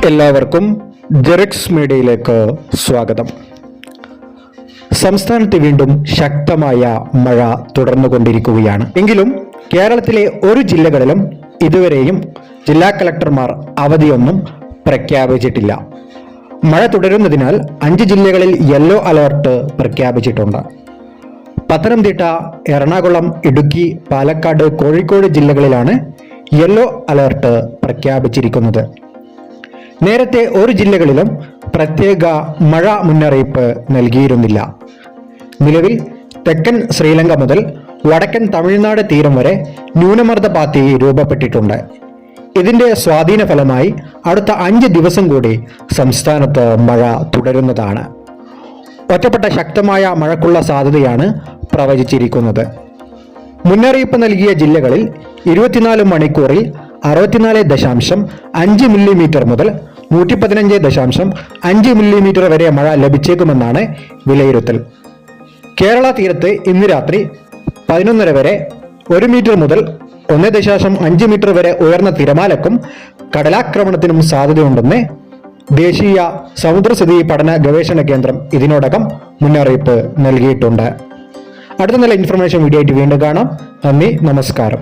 എല്ലാവർക്കും ജെറിക്സ് മീഡിയയിലേക്ക് സ്വാഗതം. സംസ്ഥാനത്ത് വീണ്ടും ശക്തമായ മഴ തുടർന്നുകൊണ്ടിരിക്കുകയാണ്. എങ്കിലും കേരളത്തിലെ ഒരു ജില്ലകളിലും ഇതുവരെയും ജില്ലാ കളക്ടർമാർ അവധിയൊന്നും പ്രഖ്യാപിച്ചിട്ടില്ല. മഴ തുടരുന്നതിനാൽ 5 ജില്ലകളിൽ യെല്ലോ അലർട്ട് പ്രഖ്യാപിച്ചിട്ടുണ്ട്. പത്തനംതിട്ട, എറണാകുളം, ഇടുക്കി, പാലക്കാട്, കോഴിക്കോട് ജില്ലകളിലാണ് യെല്ലോ അലർട്ട് പ്രഖ്യാപിച്ചിരിക്കുന്നത്. നേരത്തെ ഒരു ജില്ലകളിലും പ്രത്യേക മഴ മുന്നറിയിപ്പ് നൽകിയിരുന്നില്ല. നിലവിൽ തെക്കൻ ശ്രീലങ്ക മുതൽ വടക്കൻ തമിഴ്നാട് തീരം വരെ ന്യൂനമർദ്ദപാത്തി രൂപപ്പെട്ടിട്ടുണ്ട്. ഇതിന്റെ സ്വാധീന ഫലമായി അടുത്ത 5 ദിവസം കൂടി സംസ്ഥാനത്ത് മഴ തുടരുന്നതാണ്. ഒറ്റപ്പെട്ട ശക്തമായ മഴയ്ക്കുള്ള സാധ്യതയാണ് പ്രവചിച്ചിരിക്കുന്നത്. മുന്നറിയിപ്പ് നൽകിയ ജില്ലകളിൽ 24 മണിക്കൂറിൽ 64.5 മില്ലിമീറ്റർ മുതൽ 115.5 മില്ലിമീറ്റർ വരെ മഴ ലഭിച്ചേക്കുമെന്നാണ് വിലയിരുത്തൽ. കേരള തീരത്ത് ഇന്ന് രാത്രി 11:30 വരെ 1 മീറ്റർ മുതൽ 1.5 മീറ്റർ വരെ ഉയർന്ന തിരമാലക്കും കടലാക്രമണത്തിനും സാധ്യതയുണ്ടെന്ന് ദേശീയ സമുദ്രസ്ഥിതി പഠന ഗവേഷണ കേന്ദ്രം ഇതിനോടകം മുന്നറിയിപ്പ് നൽകിയിട്ടുണ്ട്. അടുത്ത നല്ല ഇൻഫർമേഷൻ വീഡിയോ ആയിട്ട് വീണ്ടും കാണാം. നന്ദി, നമസ്കാരം.